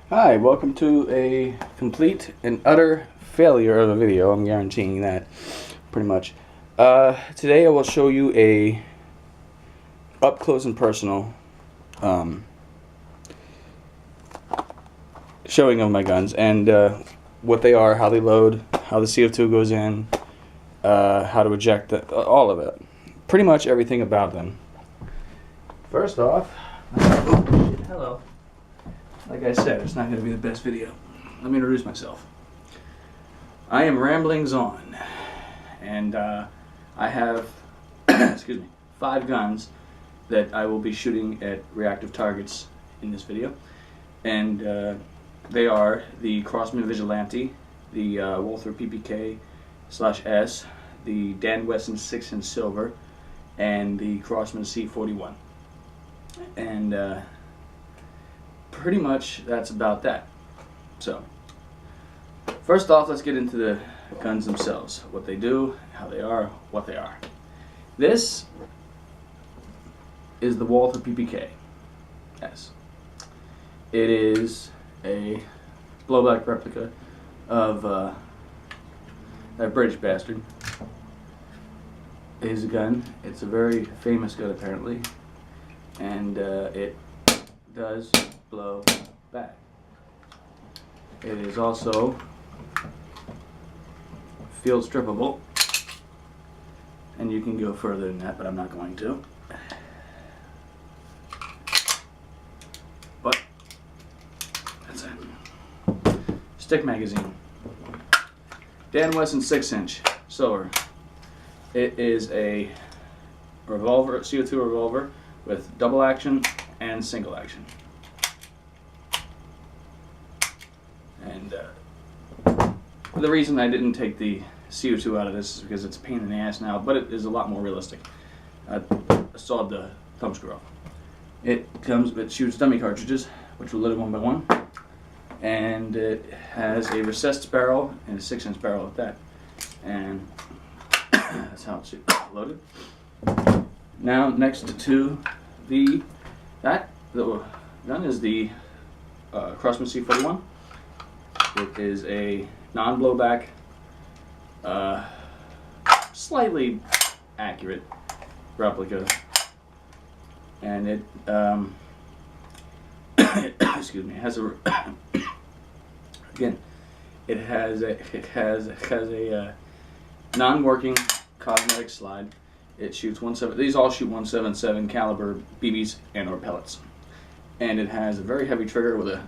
Hi, welcome to a complete and utter failure of a video. I'm guaranteeing that, pretty much. Today I will show you a up close and personal showing of my guns and what they are, how they load, how the CO2 goes in, how to eject all of it. Pretty much everything about them. First off, hello. Like I said, it's not going to be the best video. Let me introduce myself. I am Ramblings On, and I have excuse me, 5 guns that I will be shooting at reactive targets in this video, and they are the Crosman Vigilante, the Walther PPKS, the Wesson 6-inch silver, and the Crosman C41, and pretty much that's about that. So first off, let's get into the guns themselves, what they do, how they are, what they are. This is the Walther PPKS. It is a blowback replica of that British bastard. It is a gun. It's a very famous gun apparently, and it does blow back. It is also field strippable, and you can go further than that, but I'm not going to. But that's it. Stick magazine. Wesson 6-inch silver. It is a revolver, CO2 revolver with double action and single action. And the reason I didn't take the CO2 out of this is because it's a pain in the ass now, but it is a lot more realistic. I sawed the thumb screw off. It shoots dummy cartridges, which are loaded one by one, and it has a recessed barrel and a 6-inch barrel at that, and that's how it's loaded. Now, next to the gun is the Crosman C41. It is a non-blowback, slightly accurate replica, and it excuse me, has a again, it has a non-working cosmetic slide. It shoots these all shoot 177 caliber BBs and or pellets, and it has a very heavy trigger with a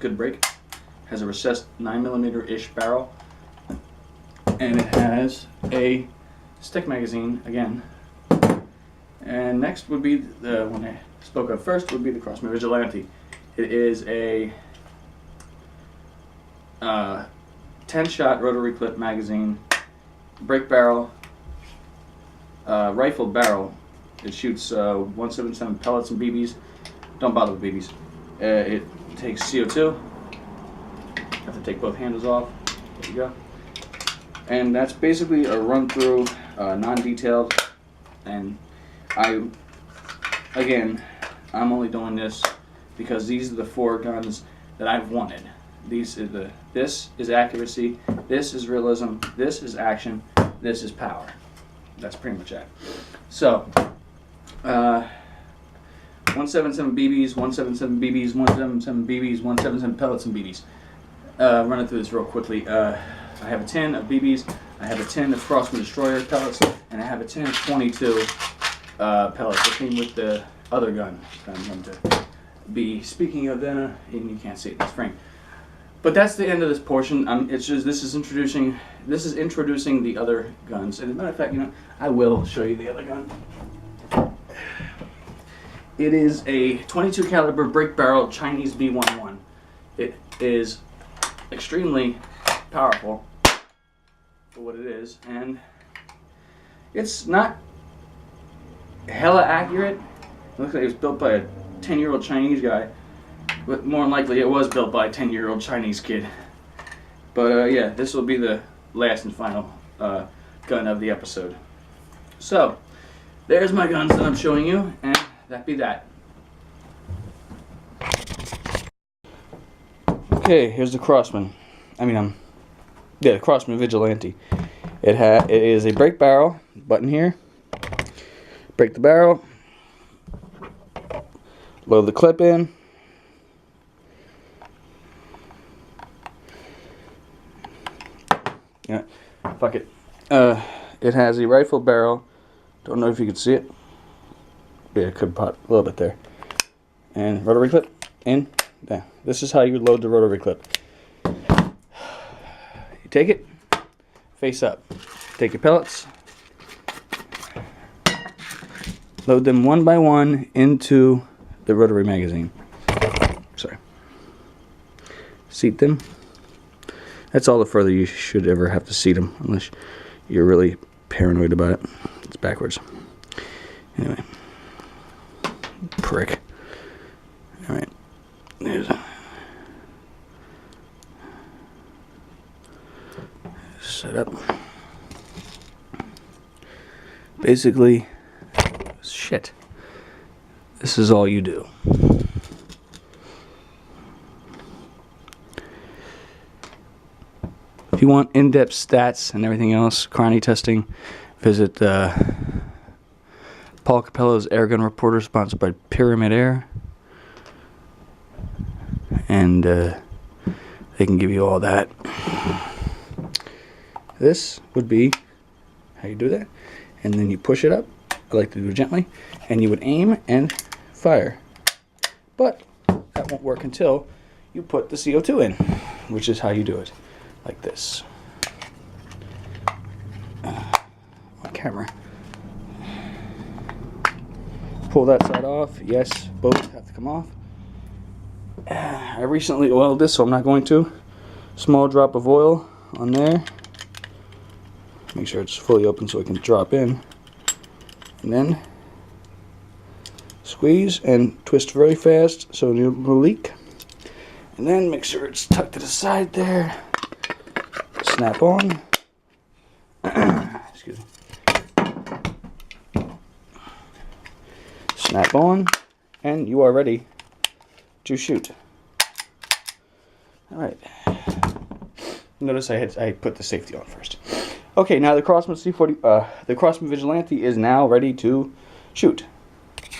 good break. Has a recessed 9mm-ish barrel, and it has a stick magazine again. And next would be the one I spoke of first would be the Crosman Vigilante. It is a 10-shot rotary clip magazine, break barrel, rifled barrel. It shoots 177 pellets and BBs. Don't bother with BBs. It takes CO2. Have to take both handles off. There you go. And that's basically a run through, non-detailed. And I'm only doing this because these are the 4 guns that I've wanted. This is accuracy, this is realism, this is action, this is power. That's pretty much it. So 177 BBs, 177 BBs, 177 BBs, 177 pellets and BBs. Running through this real quickly. I have a tin of BBs, I have a tin of Crosman Destroyer pellets, and I have a tin of 22 pellets that came with the other gun that I'm going to be speaking of then, and you can't see it in this frame. But that's the end of this portion. This is introducing the other guns. And as a matter of fact, I will show you the other gun. It is a 22 caliber break barrel Chinese B1-1. It is extremely powerful for what it is, and it's not hella accurate. It looks like it was built by a 10-year-old Chinese guy, but more than likely it was built by a 10-year-old Chinese kid. But yeah, this will be the last and final gun of the episode. So there's my guns that I'm showing you, and that be that. Okay, here's the Crosman. Yeah, the Crosman Vigilante. It is a brake barrel button here. Break the barrel. Load the clip in. Yeah, fuck it. It has a rifle barrel. Don't know if you can see it. Yeah, it could pop a little bit there. And rotary clip in. Yeah, this is how you load the rotary clip. You take it, face up. Take your pellets, load them one by one into the rotary magazine. Sorry. Seat them. That's all the further you should ever have to seat them, unless you're really paranoid about it. It's backwards. Anyway. Prick. Alright. There's a set up. Basically, shit. This is all you do. If you want in-depth stats and everything else, carney testing, visit Paul Capello's AirGun Reporter, sponsored by Pyramid Air. And they can give you all that. This would be how you do that. And then you push it up. I like to do it gently. And you would aim and fire. But that won't work until you put the CO2 in, which is how you do it. Like this. On camera. Pull that side off. Yes, both have to come off. I recently oiled this, so I'm not going to. Small drop of oil on there. Make sure it's fully open so it can drop in. And then squeeze and twist very fast so it will leak. And then make sure it's tucked to the side there. Snap on. Excuse me. Snap on, and you are ready to shoot. All right. Notice I put the safety on first. Okay, now the Crosman C40, the Crosman Vigilante is now ready to shoot.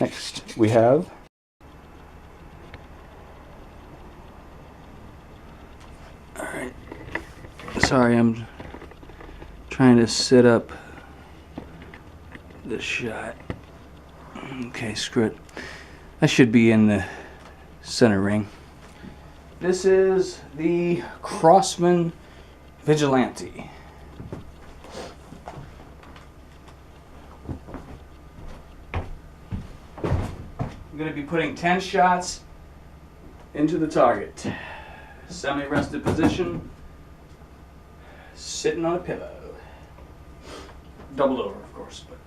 Next, we have all right. Sorry, I'm trying to set up the shot. Okay, screw it. That should be in the center ring. This is the Crosman Vigilante. I'm going to be putting 10 shots into the target. Semi-rested position. Sitting on a pillow. Doubled over, of course, but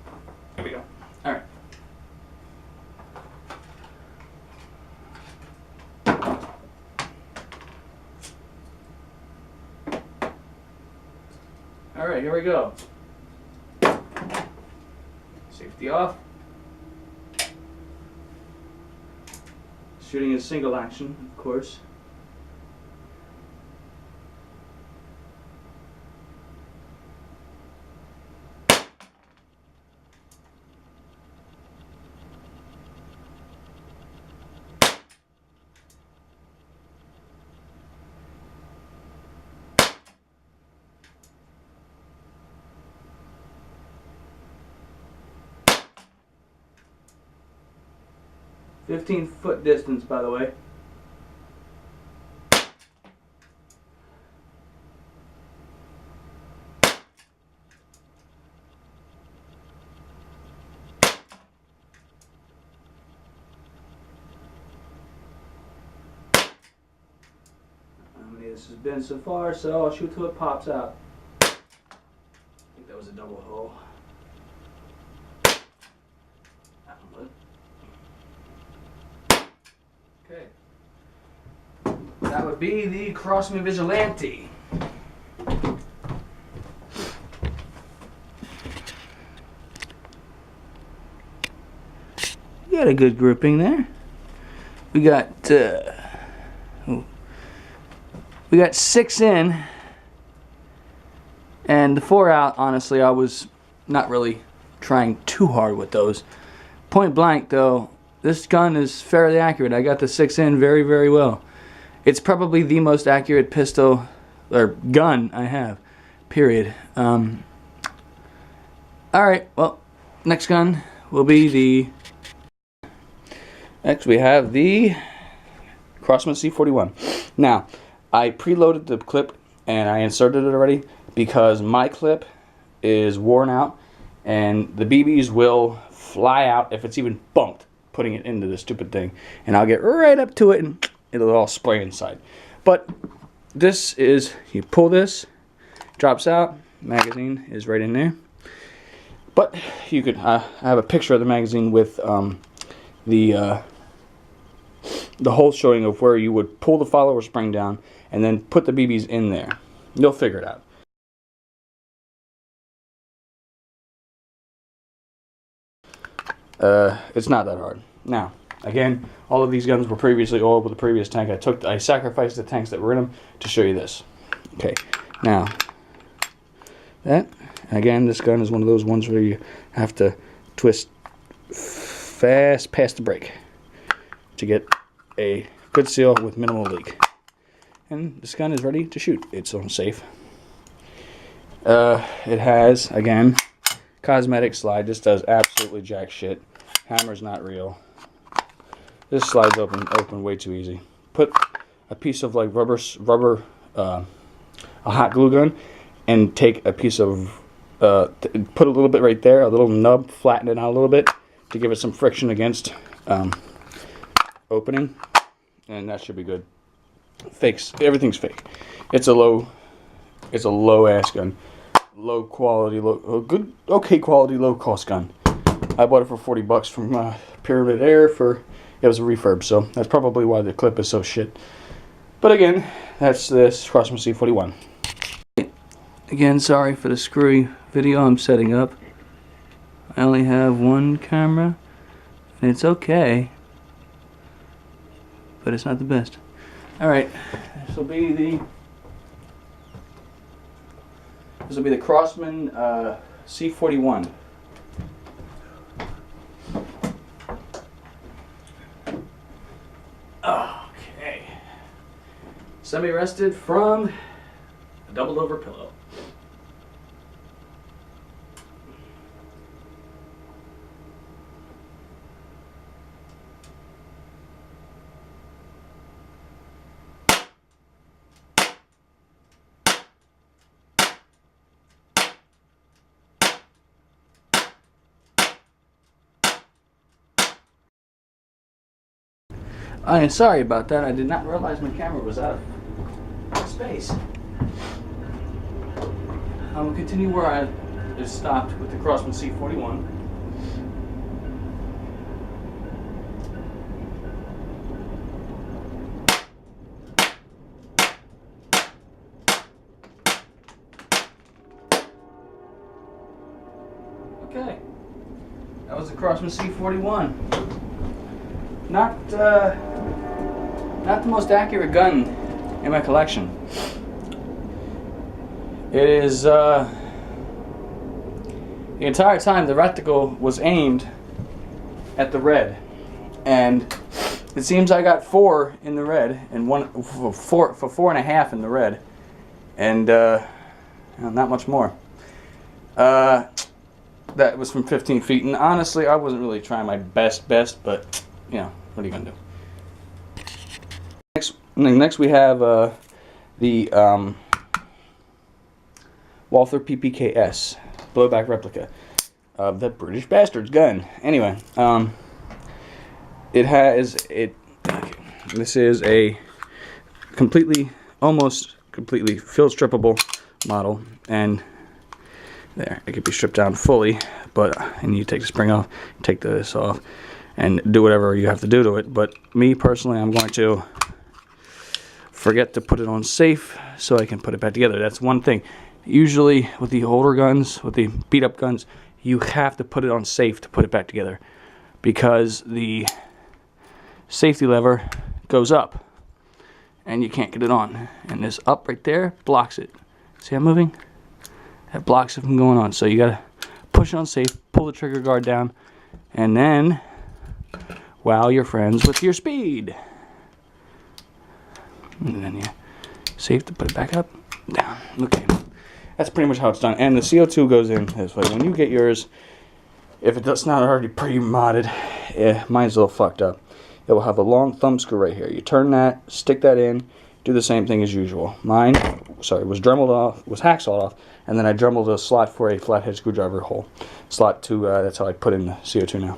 here we go. All right. All right, here we go. Safety off. Shooting is single action, of course. "15-foot distance, by the way. This has been so far, so I'll shoot till it pops out. I think that was a double hole. That one was. Okay. That would be the Crosman Vigilante. You got a good grouping there. We got we got 6 in, and the 4 out, honestly, I was not really trying too hard with those. Point blank, though, this gun is fairly accurate. I got the 6 in very, very well. It's probably the most accurate pistol or gun I have, period. Alright, well, next gun will be the... Next we have the Crosman C41. Now, I preloaded the clip and I inserted it already because my clip is worn out and the BBs will fly out if it's even bumped putting it into this stupid thing. And I'll get right up to it and it'll all spray inside. But this is, you pull this, drops out, magazine is right in there. But you could, I have a picture of the magazine with the hole showing of where you would pull the follower spring down and then put the BBs in there. You'll figure it out. It's not that hard. Now, again, all of these guns were previously oiled with the previous tank. I sacrificed the tanks that were in them to show you this. Okay, now that, again, this gun is one of those ones where you have to twist fast past the brake to get a good seal with minimal leak. And this gun is ready to shoot. It's on safe. It has, again, cosmetic slide. This does absolutely jack shit. Hammer's not real. This slides open way too easy. Put a piece of like rubber, a hot glue gun, and take a piece of, put a little bit right there, a little nub, flatten it out a little bit to give it some friction against opening, and that should be good. Fakes, everything's fake. It's a low ass gun, low quality, good, okay quality, low cost gun. I bought it for $40 from Pyramid Air for, it was a refurb, so that's probably why the clip is so shit. But again, that's this Crosman C41. Again, sorry for the screwy video I'm setting up. I only have one camera, and it's okay, but it's not the best. Alright, this will be the Crosman C41. Okay. Semi-rested from a doubled over pillow. I am sorry about that. I did not realize my camera was out of space. I will continue where I just stopped with the Crosman C41. Okay, that was the Crosman C41. Not the most accurate gun in my collection. It is the entire time the reticle was aimed at the red, and it seems I got 4 in the red and 4.5 in the red, and not much more. That was from 15 feet, and honestly, I wasn't really trying my best, but you know, what are you gonna do? Next we have the Walther PPKS blowback replica of the British bastard's gun. Anyway, this is a almost completely field strippable model, and there, it could be stripped down fully, and you take the spring off, take this off, and do whatever you have to do to it. But me personally, I'm going to forget to put it on safe so I can put it back together. That's one thing. Usually with the older guns, with the beat up guns, you have to put it on safe to put it back together, because the safety lever goes up, and you can't get it on. And this up right there blocks it. See I'm moving? That blocks it from going on. So you gotta push on safe, pull the trigger guard down, and then wow your friends with your speed. And then you safe to put it back up, down. Okay, that's pretty much how it's done. And the CO2 goes in this way. When you get yours, if it's not already pre-modded, mine's a little fucked up. It will have a long thumb screw right here. You turn that, stick that in, do the same thing as usual. Mine, sorry, was dremeled off, was hacksawed off, and then I dremeled a slot for a flathead screwdriver hole. Slot to, that's how I put in the CO2 now.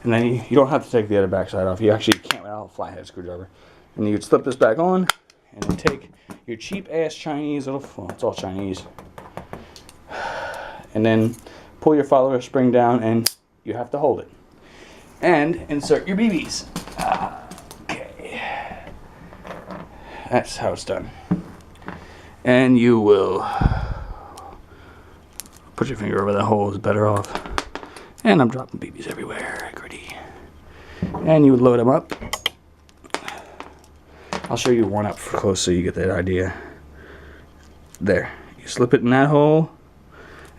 And then you don't have to take the other backside off. You actually can't without a flathead screwdriver. And you would slip this back on, and then take your cheap ass Chinese little, well, it's all Chinese. And then pull your follower spring down, and you have to hold it. And insert your BBs. Okay. That's how it's done. And you will put your finger over that hole, is better off. And I'm dropping BBs everywhere, gritty. And you would load them up. I'll show you one up close so you get that idea. There. You slip it in that hole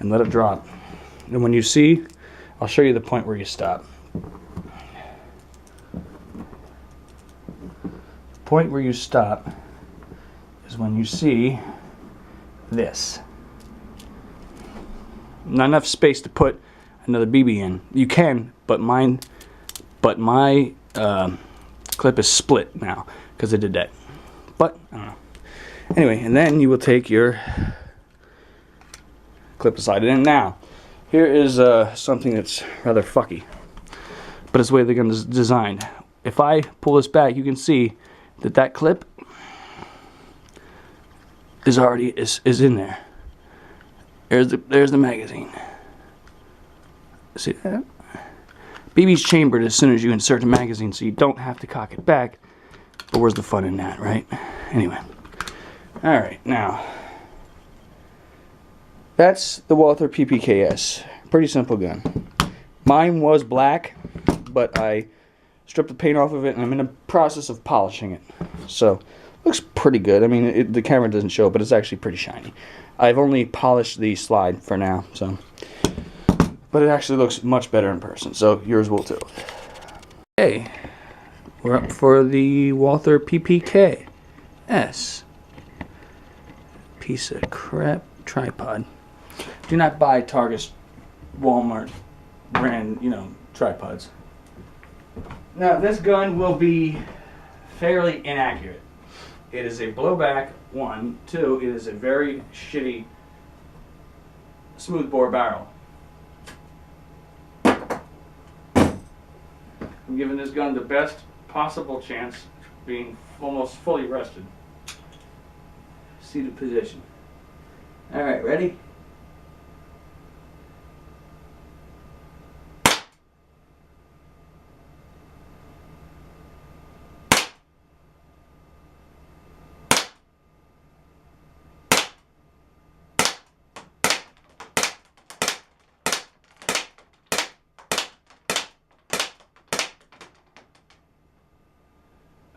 and let it drop. And when you see, I'll show you the point where you stop. The point where you stop is when you see this. Not enough space to put another BB in. You can, but my clip is split now because I did that. But I don't know. Anyway, and then you will take your clip beside it. And now, here is something that's rather fucky, but it's the way the gun is designed. If I pull this back, you can see that that clip is already is in there. There's the magazine. See that? BB's chambered as soon as you insert the magazine, so you don't have to cock it back. But where's the fun in that, right? Anyway. Alright, now. That's the Walther PPKS. Pretty simple gun. Mine was black, but I stripped the paint off of it, and I'm in the process of polishing it. So, looks pretty good. I mean, the camera doesn't show, but it's actually pretty shiny. I've only polished the slide for now, so. But it actually looks much better in person, so yours will too. Okay, we're up for the Walther PPKS. Piece of crap tripod. Do not buy Target, Walmart brand, tripods. Now, this gun will be fairly inaccurate. It is a blowback, 1. 2, it is a very shitty smoothbore barrel. I'm giving this gun the best possible chance of being almost fully rested. Seated position. Alright, ready?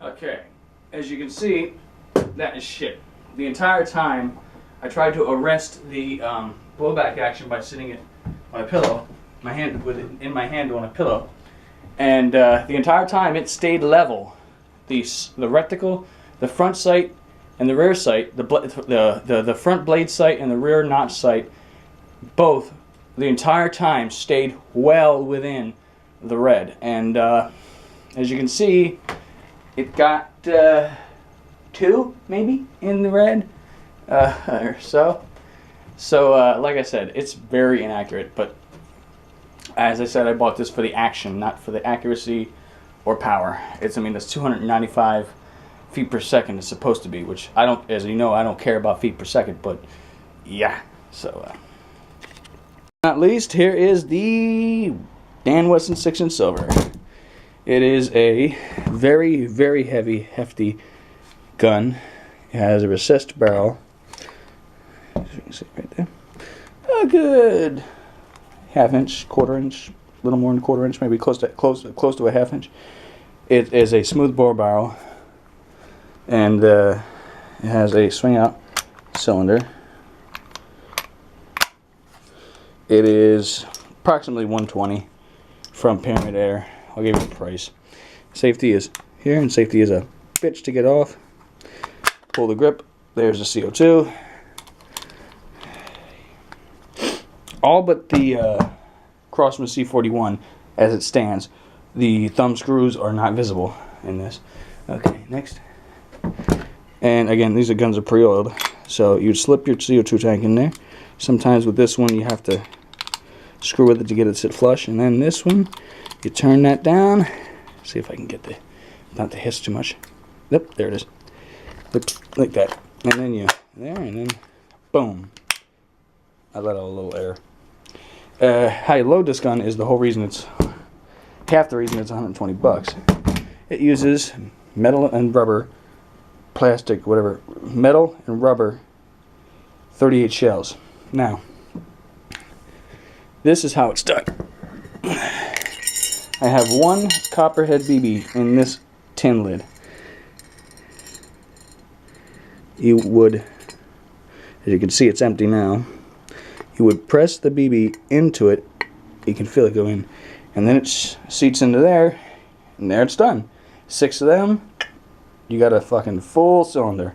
Okay, as you can see, that is shit. The entire time, I tried to arrest the blowback action by sitting it on a pillow, my hand with it in my hand on a pillow, and the entire time it stayed level. The reticle, the front sight, and the rear sight, the front blade sight and the rear notch sight, both the entire time stayed well within the red. And as you can see, it got 2 maybe in the red or so. So like I said, it's very inaccurate, but as I said, I bought this for the action, not for the accuracy or power. It's, I mean, that's 295 feet per second it's supposed to be, which I don't, as you know, I don't care about feet per second, but yeah. So not least, here is the Dan Wesson 6-inch silver. It is a very, very heavy, hefty gun. It has a recessed barrel. As you can see right there. A good half-inch, quarter-inch, a little more than quarter-inch, maybe close to a half-inch. It is a smooth bore barrel. And it has a swing out cylinder. It is approximately $120 from Pyramid Air. I'll give you the price. Safety is here, and safety is a bitch to get off. Pull the grip. There's the CO2. All but the Crosman C41 as it stands. The thumb screws are not visible in this. Okay, next. And again, these guns are pre-oiled, so you'd slip your CO2 tank in there. Sometimes with this one you have to screw with it to get it to sit flush, and then this one you turn that down. See if I can get the not to hiss too much. Yep, there it is. Like that, and then you there, and then boom. I let out a little air. How you load this gun is the whole reason it's half the reason it's $120. It uses metal and rubber, plastic, whatever, metal and rubber 38 shells. Now, this is how it's done. I have one copperhead BB in this tin lid. You would, as you can see, it's empty now. You would press the BB into it. You can feel it go in, and then it seats into there, and there it's done. 6 of them. You got a fucking full cylinder.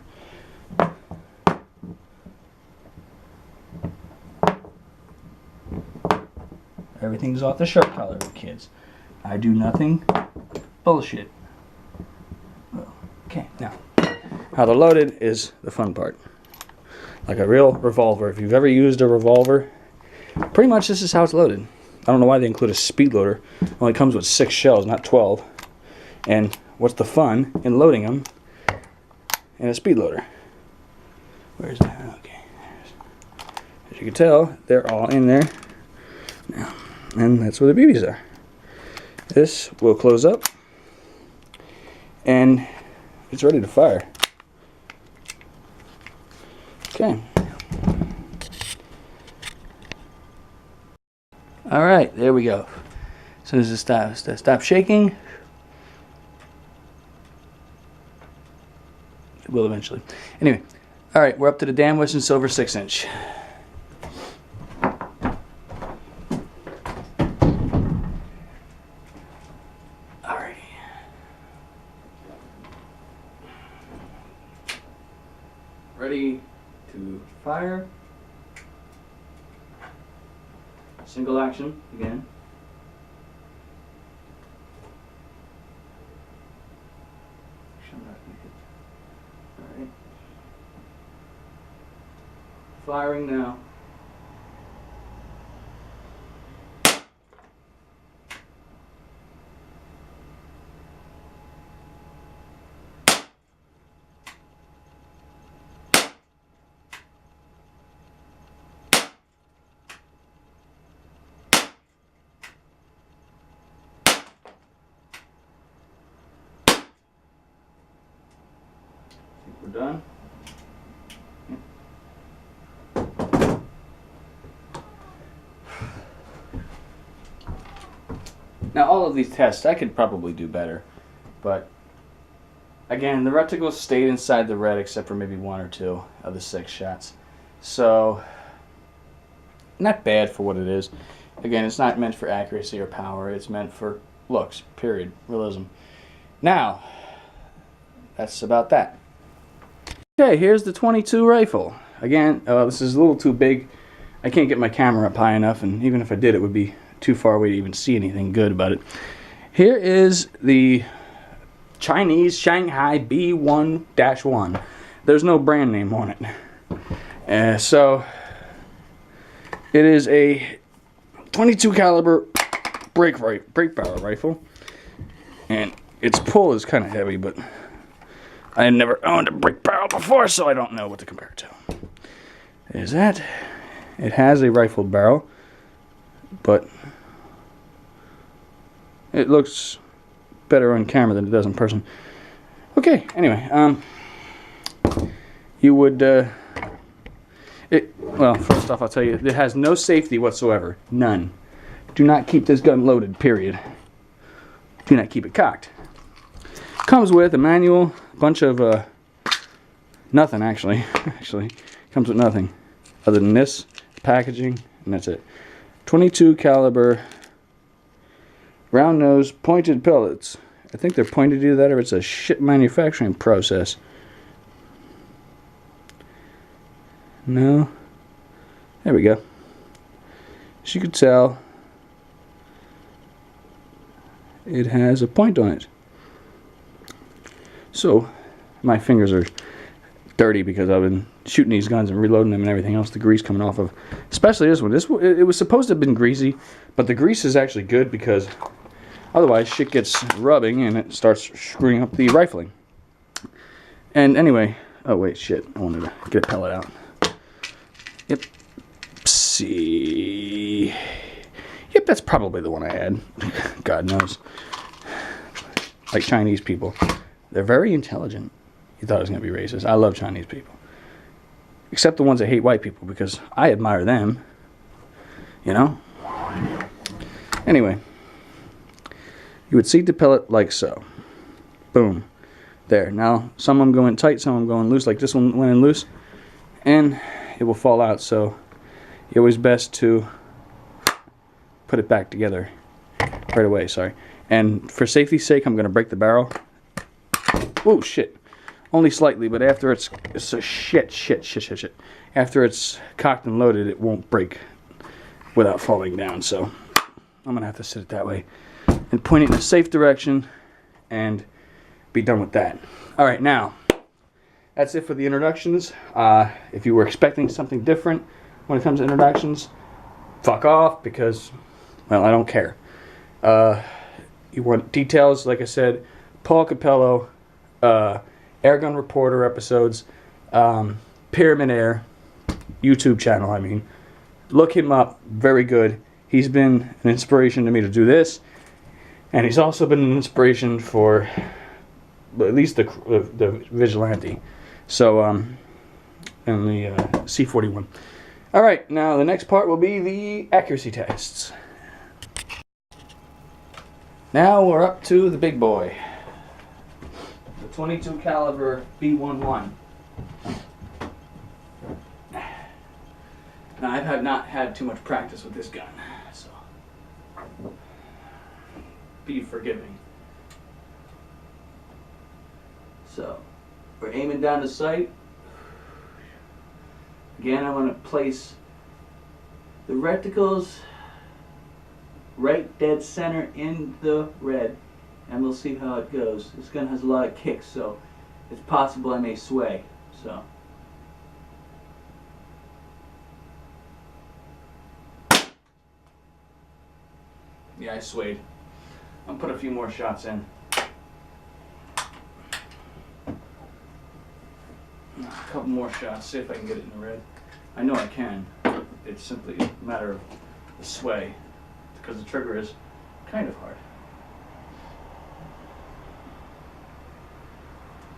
Everything's off the shirt collar, kids. I do nothing bullshit. Okay, now, how they're loaded is the fun part. Like a real revolver. If you've ever used a revolver, pretty much this is how it's loaded. I don't know why they include a speed loader. It only comes with 6 shells, not 12. And what's the fun in loading them in a speed loader? Where's that? Okay. As you can tell, they're all in there now. And that's where the BBs are. This will close up, and it's ready to fire. Okay. All right, there we go. As soon as it stops shaking, it will eventually. Anyway, all right, we're up to the damn Wesson Silver 6-inch. Ready to fire. Single action again. Alright. Firing now. We're done. Now all of these tests I could probably do better, but again the reticles stayed inside the red except for maybe 1 or 2 of the 6 shots. So not bad for what it is. Again, it's not meant for accuracy or power, it's meant for looks, period, realism. Now, that's about that. Okay, here's the 22 rifle. Again, this is a little too big. I can't get my camera up high enough, and even if I did, it would be too far away to even see anything good about it. Here is the Chinese Shanghai B1-1. There's no brand name on it. So, it is a 22 caliber break barrel rifle, and its pull is kind of heavy, but I had never owned a break barrel before, so I don't know what to compare it to. There's that. It has a rifled barrel, but it looks better on camera than it does in person. Okay, anyway, you would, well, first off, I'll tell you, it has no safety whatsoever. None. Do not keep this gun loaded, period. Do not keep it cocked. Comes with a manual, a bunch of Nothing actually. Actually, comes with nothing other than this packaging, and that's it. 22 caliber round nose pointed pellets. I think they're pointed to that, or it's a shit manufacturing process. No. There we go. As you can tell, it has a point on it. So, my fingers are dirty because I've been shooting these guns and reloading them and everything else. The grease coming off of, especially this one. It was supposed to have been greasy, but the grease is actually good because otherwise shit gets rubbing and it starts screwing up the rifling. And anyway, oh wait, shit, I wanted to get a pellet out. Yep. See. Yep, that's probably the one I had. God knows. Like Chinese people. They're very intelligent. You thought I was going to be racist. I love Chinese people. Except the ones that hate white people, because I admire them. You know? Anyway. You would seat the pellet like so. Boom. There. Now, some of them go in tight, some of them go in loose, like this one went in loose. And it will fall out, so it's always best to put it back together right away, sorry. And for safety's sake, I'm going to break the barrel. Oh, shit. Only slightly, but after it's a shit. After it's cocked and loaded, it won't break without falling down, so I'm going to have to sit it that way and point it in a safe direction and be done with that. Alright, now, that's it for the introductions. If you were expecting something different when it comes to introductions, fuck off, because, well, I don't care. You want details, like I said, Paul Capello, AirGun Reporter episodes, Pyramid Air, YouTube channel, I mean. Look him up, very good. He's been an inspiration to me to do this, and he's also been an inspiration for at least the Vigilante. So, and the C41. Alright, now the next part will be the accuracy tests. Now we're up to the big boy. The 22 caliber B1-1. Now I've not had too much practice with this gun, so be forgiving. So, we're aiming down the sight. Again, I'm going to place the reticles right dead center in the red, and we'll see how it goes. This gun has a lot of kicks, so it's possible I may sway. So, yeah, I swayed. I'll put a few more shots in. A couple more shots, see if I can get it in the red. I know I can. It's simply a matter of the sway, because the trigger is kind of hard.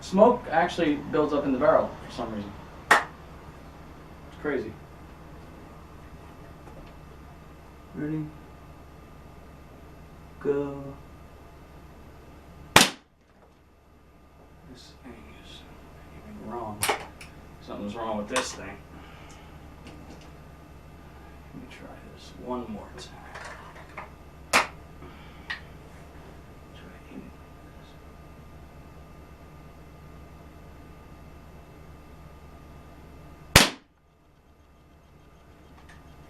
Smoke actually builds up in the barrel for some reason. It's crazy. Ready? Go. This thing is aiming wrong. Something's wrong with this thing. Let me try this one more time. Try aiming like this.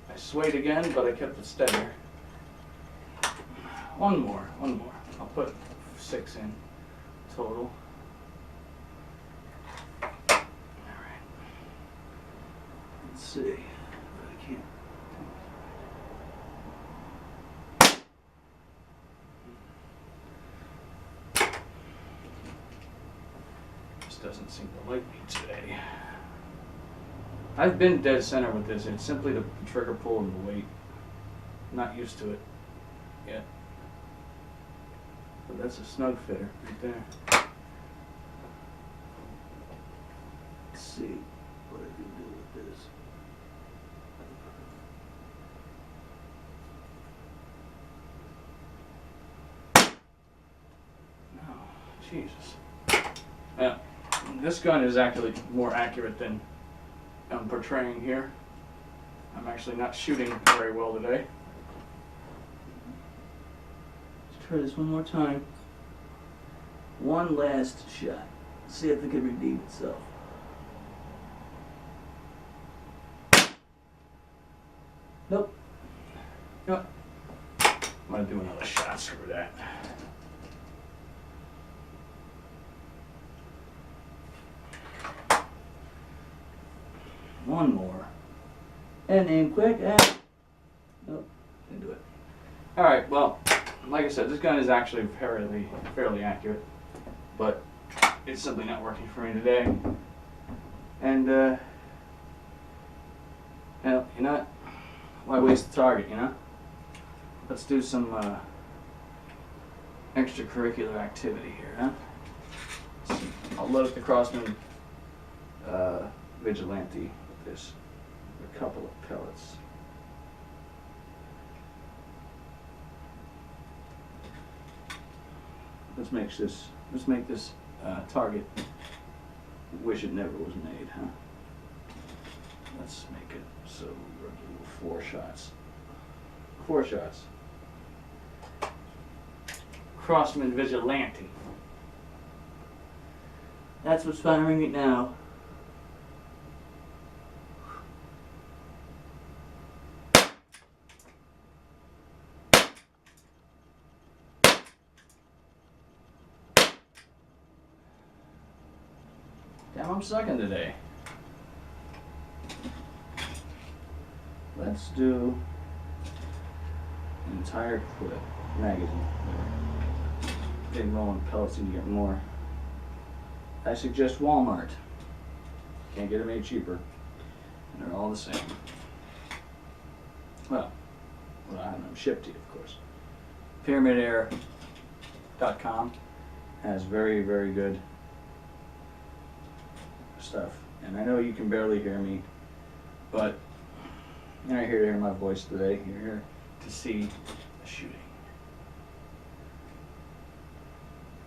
I swayed again, but I kept it steadier. One more. I'll put 6 in total. Alright. Let's see. I can't. This doesn't seem to like me today. I've been dead center with this. It's simply the trigger pull and the weight. I'm not used to it yet. But that's a snug fitter right there. Let's see what I can do with this. No, Jesus. Yeah, this gun is actually more accurate than I'm portraying here. I'm actually not shooting very well today. Let's try this one more time. One last shot. See if it can redeem itself. Nope. You know what? I'm gonna do another shot. Screw that. One more. And aim quick. And nope, didn't do it. All right. Well, like I said, this gun is actually fairly accurate, but it's simply not working for me today. And well, you know what? Why waste the target, you know? Let's do some extracurricular activity here, huh? I'll load up the Crosman Vigilante with this, a couple of pellets. Let's make this target wish it never was made, huh? Let's make it so we'll do 4 shots. 4 shots. Crosman Vigilante. That's what's firing it now. Damn, I'm sucking today. Let's do an entire clip magazine. Getting rolling pellets and you get more. I suggest Walmart. Can't get them any cheaper. And they're all the same. Well, I have them shipped to you, of course. PyramidAir.com has very, very good stuff. And I know you can barely hear me, but you're not here to hear my voice today. You're here to see the shooting.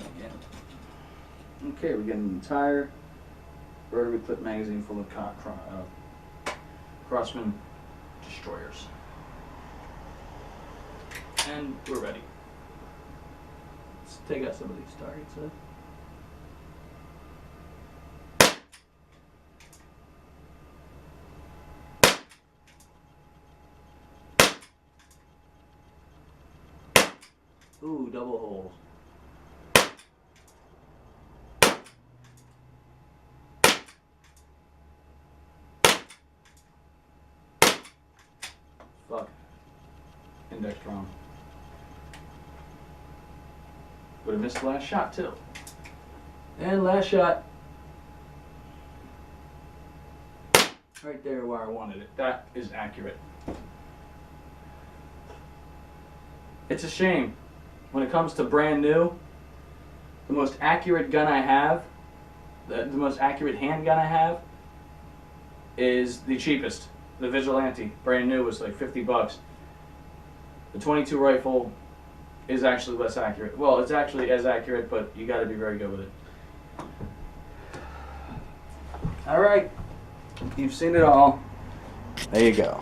Again. Okay, we get an entire rotary clip magazine full of Crosman destroyers. And we're ready. Let's take out some of these targets, huh? Ooh, double holes. Fuck. Index wrong. Would have missed the last shot too. And last shot. Right there where I wanted it. That is accurate. It's a shame. When it comes to brand new, the most accurate gun I have, the most accurate handgun I have, is the cheapest. The Vigilante, brand new, was like $50. The 22 rifle is actually less accurate. Well, it's actually as accurate, but you got to be very good with it. All right, you've seen it all. There you go.